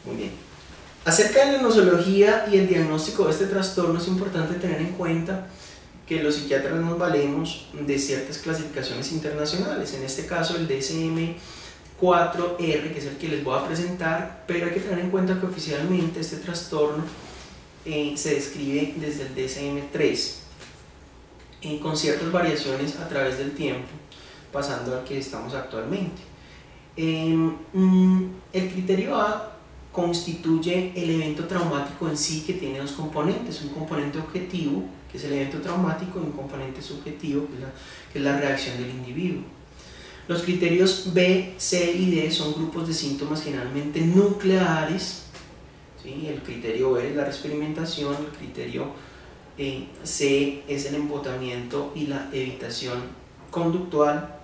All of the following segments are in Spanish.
Muy bien. Acerca de la nosología y el diagnóstico de este trastorno es importante tener en cuenta que los psiquiatras nos valemos de ciertas clasificaciones internacionales, en este caso el DSM-4R, que es el que les voy a presentar, pero hay que tener en cuenta que oficialmente este trastorno se describe desde el DSM-3, con ciertas variaciones a través del tiempo, pasando al que estamos actualmente. El criterio A constituye el evento traumático en sí, que tiene dos componentes: un componente objetivo, que es el evento traumático, y un componente subjetivo, que es la reacción del individuo. Los criterios B, C y D son grupos de síntomas generalmente nucleares, ¿sí? El criterio B es la experimentación, el criterio C es el embotamiento y la evitación conductual,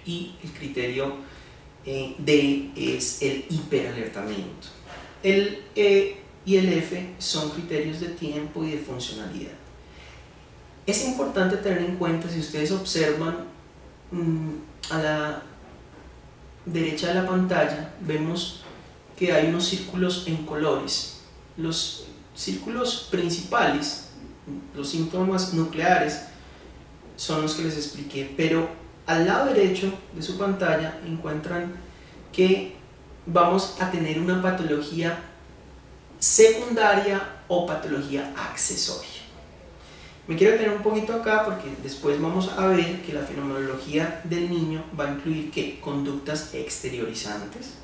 y el criterio D es el hiperalertamiento. El E y el F son criterios de tiempo y de funcionalidad. Es importante tener en cuenta, si ustedes observan a la derecha de la pantalla, vemos que hay unos círculos en colores. Los círculos principales, los síntomas nucleares, son los que les expliqué, pero al lado derecho de su pantalla encuentran que vamos a tener una patología secundaria o patología accesoria. Me quiero detener un poquito acá porque después vamos a ver que la fenomenología del niño va a incluir ¿qué? Conductas exteriorizantes,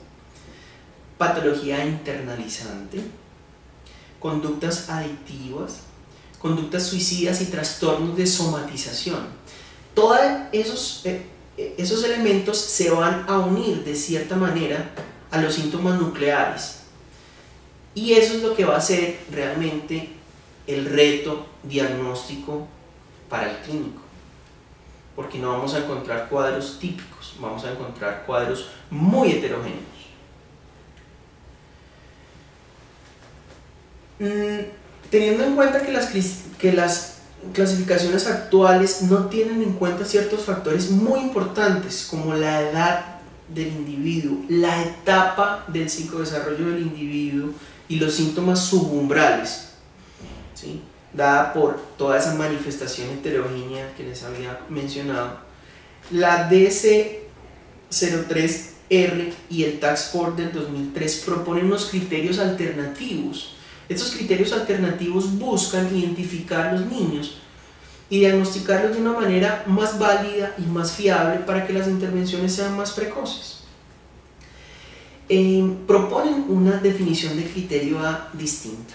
patología internalizante, conductas adictivas, conductas suicidas y trastornos de somatización. Todos esos elementos se van a unir de cierta manera a los síntomas nucleares, y eso es lo que va a ser realmente el reto diagnóstico para el clínico, porque no vamos a encontrar cuadros típicos, vamos a encontrar cuadros muy heterogéneos. Teniendo en cuenta que las clasificaciones actuales no tienen en cuenta ciertos factores muy importantes, como la edad del individuo, la etapa del psicodesarrollo del individuo y los síntomas subumbrales, ¿sí? Dada por toda esa manifestación heterogénea que les había mencionado, la DS-03R y el Task Force del 2003 proponen unos criterios alternativos. Estos criterios alternativos buscan identificar a los niños y diagnosticarlos de una manera más válida y más fiable para que las intervenciones sean más precoces. Proponen una definición de criterio A distinta.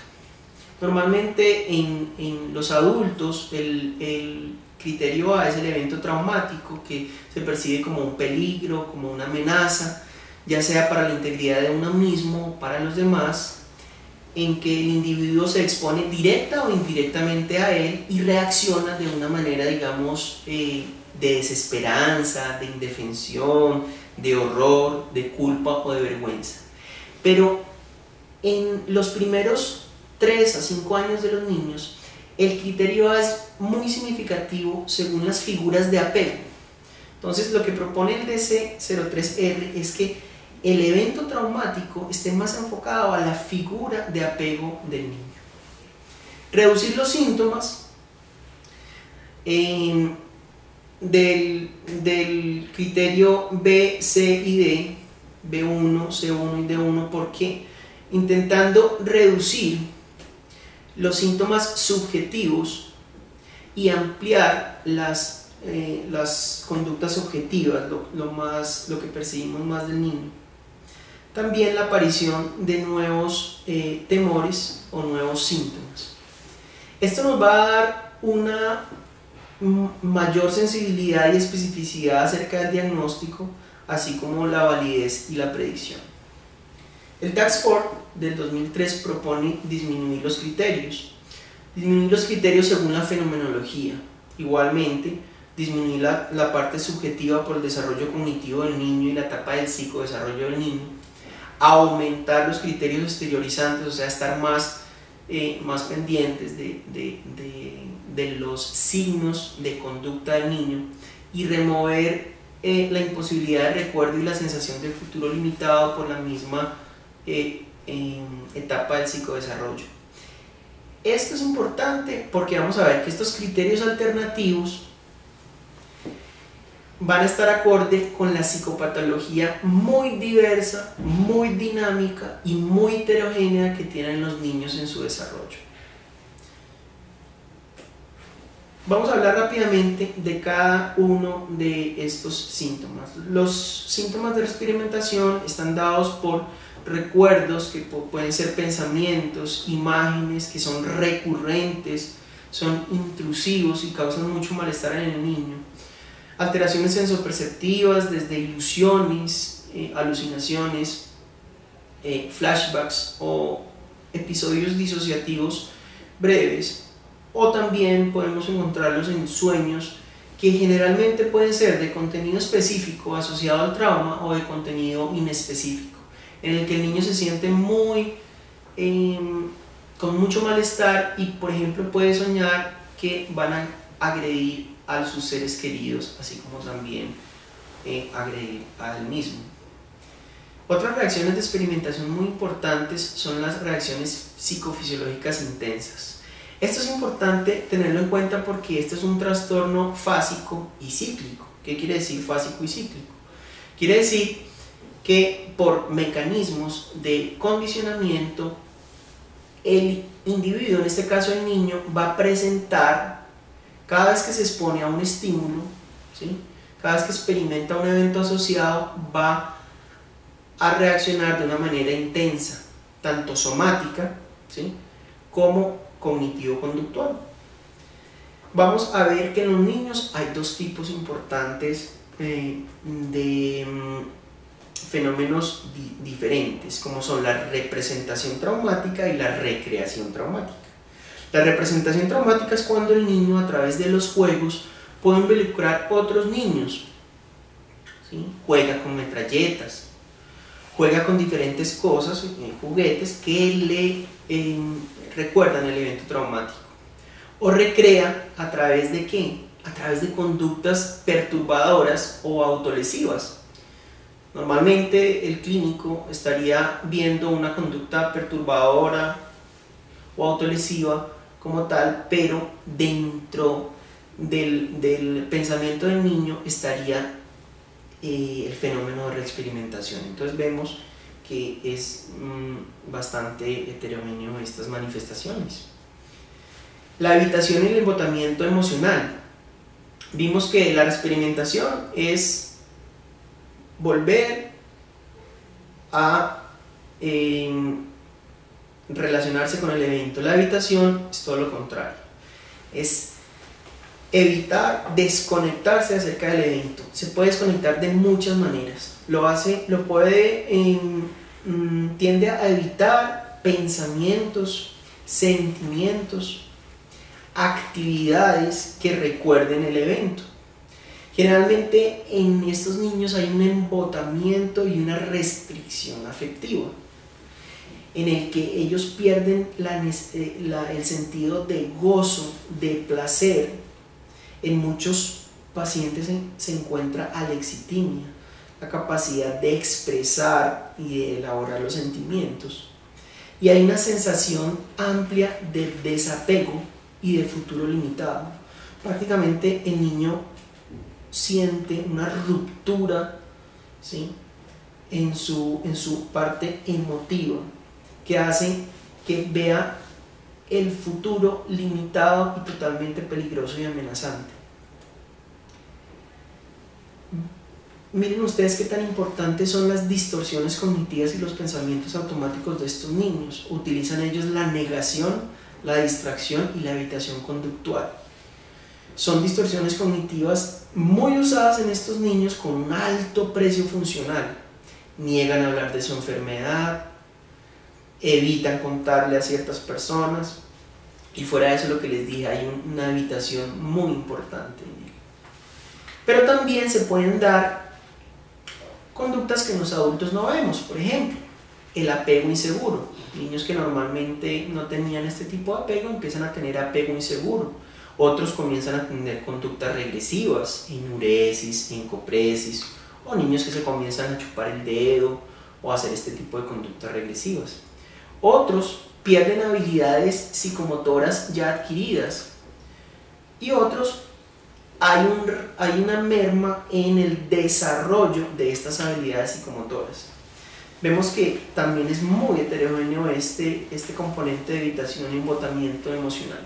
Normalmente en los adultos el criterio A es el evento traumático, que se percibe como un peligro, como una amenaza, ya sea para la integridad de uno mismo o para los demás, en que el individuo se expone directa o indirectamente a él y reacciona de una manera, digamos, de desesperanza, de indefensión, de horror, de culpa o de vergüenza. Pero en los primeros 3 a 5 años de los niños, el criterio A es muy significativo según las figuras de apego. Entonces, lo que propone el DC-03R es que el evento traumático esté más enfocado a la figura de apego del niño. Reducir los síntomas del criterio B, C y D, B1, C1 y D1, porque intentando reducir los síntomas subjetivos y ampliar las conductas objetivas, lo que percibimos más del niño. También la aparición de nuevos temores o nuevos síntomas. Esto nos va a dar una mayor sensibilidad y especificidad acerca del diagnóstico, así como la validez y la predicción. El Task Force del 2003 propone disminuir los criterios según la fenomenología. Igualmente, disminuir la parte subjetiva por el desarrollo cognitivo del niño y la etapa del psicodesarrollo del niño, aumentar los criterios exteriorizantes, o sea, estar más pendientes de los signos de conducta del niño, y remover la imposibilidad de recuerdo y la sensación del futuro limitado por la misma etapa del psicodesarrollo. Esto es importante porque vamos a ver que estos criterios alternativos van a estar acorde con la psicopatología muy diversa, muy dinámica y muy heterogénea que tienen los niños en su desarrollo. Vamos a hablar rápidamente de cada uno de estos síntomas. Los síntomas de la experimentación están dados por recuerdos que pueden ser pensamientos, imágenes que son recurrentes, son intrusivos y causan mucho malestar en el niño. Alteraciones sensoperceptivas, desde ilusiones, alucinaciones, flashbacks o episodios disociativos breves, o también podemos encontrarlos en sueños que generalmente pueden ser de contenido específico asociado al trauma o de contenido inespecífico, en el que el niño se siente con mucho malestar y, por ejemplo, puede soñar que van a agredir a sus seres queridos, así como también agredir a él mismo. Otras reacciones de experimentación muy importantes son las reacciones psicofisiológicas intensas. Esto es importante tenerlo en cuenta porque este es un trastorno fásico y cíclico. ¿Qué quiere decir fásico y cíclico? Quiere decir que por mecanismos de condicionamiento el individuo, en este caso el niño, va a presentar, cada vez que se expone a un estímulo, ¿sí?, cada vez que experimenta un evento asociado, va a reaccionar de una manera intensa, tanto somática, ¿sí?, como cognitivo-conductual. Vamos a ver que en los niños hay dos tipos importantes de fenómenos diferentes, como son la representación traumática y la recreación traumática. La representación traumática es cuando el niño, a través de los juegos, puede involucrar otros niños, ¿sí?, juega con metralletas, juega con diferentes cosas, juguetes que le recuerdan el evento traumático, o recrea a través de ¿qué? A través de conductas perturbadoras o autolesivas. Normalmente el clínico estaría viendo una conducta perturbadora o autolesiva como tal, pero dentro del pensamiento del niño estaría el fenómeno de reexperimentación. Entonces vemos que es bastante heterogéneo estas manifestaciones. La evitación y el embotamiento emocional. Vimos que la reexperimentación es volver a relacionarse con el evento. La evitación es todo lo contrario, es evitar desconectarse acerca del evento. Se puede desconectar de muchas maneras. Tiende a evitar pensamientos, sentimientos, actividades que recuerden el evento. Generalmente en estos niños hay un embotamiento y una restricción afectiva, en el que ellos pierden el sentido de gozo, de placer. En muchos pacientes se encuentra alexitimia, la capacidad de expresar y de elaborar los sentimientos. Y hay una sensación amplia de desapego y de futuro limitado. Prácticamente el niño siente una ruptura, ¿sí?, en su parte emotiva, que hace que vea el futuro limitado y totalmente peligroso y amenazante. Miren ustedes qué tan importantes son las distorsiones cognitivas y los pensamientos automáticos de estos niños. Utilizan ellos la negación, la distracción y la evitación conductual. Son distorsiones cognitivas muy usadas en estos niños con un alto precio funcional. Niegan a hablar de su enfermedad, evitan contarle a ciertas personas, y fuera de eso, lo que les dije, hay una evitación muy importante. Pero también se pueden dar conductas que en los adultos no vemos. Por ejemplo, el apego inseguro. Niños que normalmente no tenían este tipo de apego empiezan a tener apego inseguro. Otros comienzan a tener conductas regresivas, enuresis, encopresis, o niños que se comienzan a chupar el dedo o a hacer este tipo de conductas regresivas. Otros pierden habilidades psicomotoras ya adquiridas y otros hay una merma en el desarrollo de estas habilidades psicomotoras. Vemos que también es muy heterogéneo este componente de evitación y embotamiento emocional.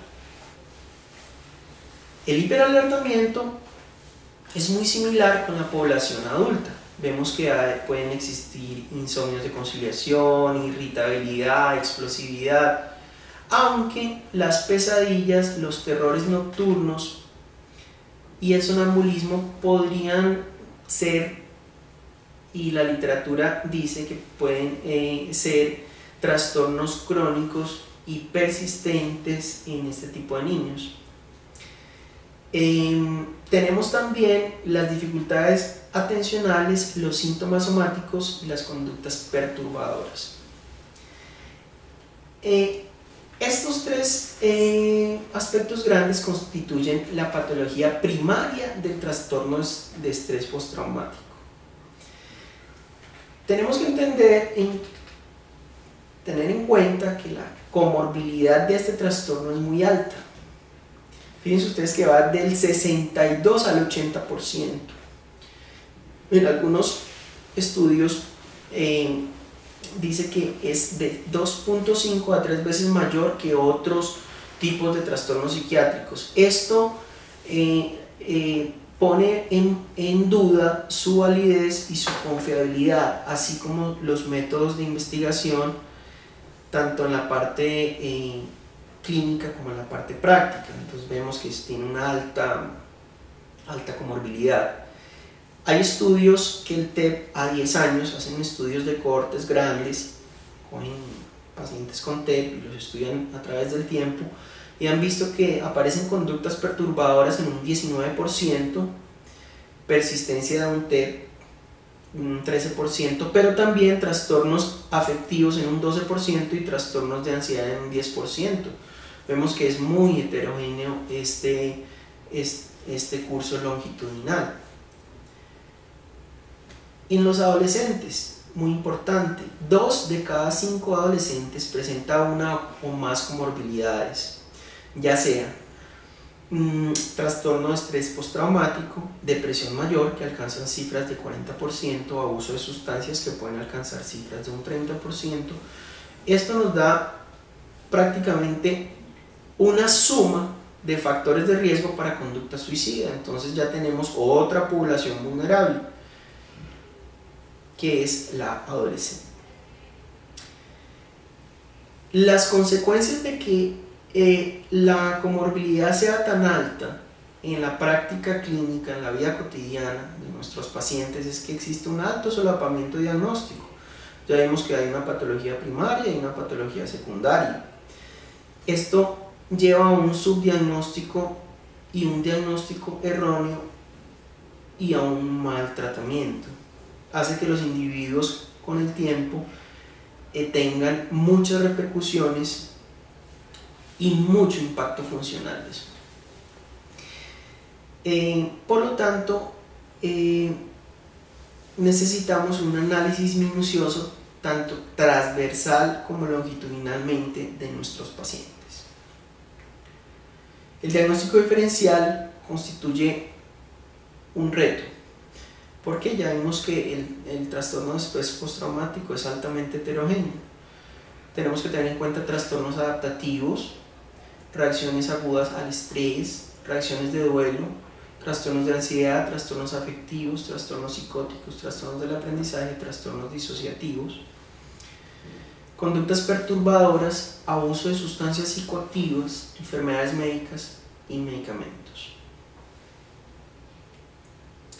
El hiperalertamiento es muy similar con la población adulta. Vemos que pueden existir insomnios de conciliación, irritabilidad, explosividad, aunque las pesadillas, los terrores nocturnos y el sonambulismo podrían ser, y la literatura dice que pueden ser trastornos crónicos y persistentes en este tipo de niños. Tenemos también las dificultades atencionales, los síntomas somáticos y las conductas perturbadoras. Estos tres aspectos grandes constituyen la patología primaria del trastorno de estrés postraumático. Tenemos que tener en cuenta que la comorbilidad de este trastorno es muy alta. Fíjense ustedes que va del 62 al 80%. En algunos estudios dice que es de 2.5 a 3 veces mayor que otros tipos de trastornos psiquiátricos. Esto pone en duda su validez y su confiabilidad, así como los métodos de investigación, tanto en la parte clínica como en la parte práctica. Entonces vemos que tiene una alta comorbilidad. Hay estudios que el TEP a 10 años hacen estudios de cohortes grandes, cogen pacientes con TEP y los estudian a través del tiempo y han visto que aparecen conductas perturbadoras en un 19%, persistencia de un TEP un 13%, pero también trastornos afectivos en un 12% y trastornos de ansiedad en un 10%. Vemos que es muy heterogéneo este curso longitudinal. En los adolescentes, muy importante, 2 de cada 5 adolescentes presentan una o más comorbilidades, ya sea trastorno de estrés postraumático, depresión mayor que alcanzan cifras de 40%, abuso de sustancias que pueden alcanzar cifras de un 30%. Esto nos da prácticamente una suma de factores de riesgo para conducta suicida. Entonces ya tenemos otra población vulnerable, que es la adolescente. Las consecuencias de que la comorbilidad sea tan alta en la práctica clínica, en la vida cotidiana de nuestros pacientes, es que existe un alto solapamiento diagnóstico. Ya vemos que hay una patología primaria y una patología secundaria. Esto lleva a un subdiagnóstico y un diagnóstico erróneo y a un mal tratamiento. Hace que los individuos con el tiempo tengan muchas repercusiones y mucho impacto funcional de eso. Por lo tanto, necesitamos un análisis minucioso, tanto transversal como longitudinalmente, de nuestros pacientes. El diagnóstico diferencial constituye un reto, porque ya vimos que el trastorno de estrés postraumático es altamente heterogéneo. Tenemos que tener en cuenta trastornos adaptativos, reacciones agudas al estrés, reacciones de duelo, trastornos de ansiedad, trastornos afectivos, trastornos psicóticos, trastornos del aprendizaje, trastornos disociativos, conductas perturbadoras, abuso de sustancias psicoactivas, enfermedades médicas y medicamentos.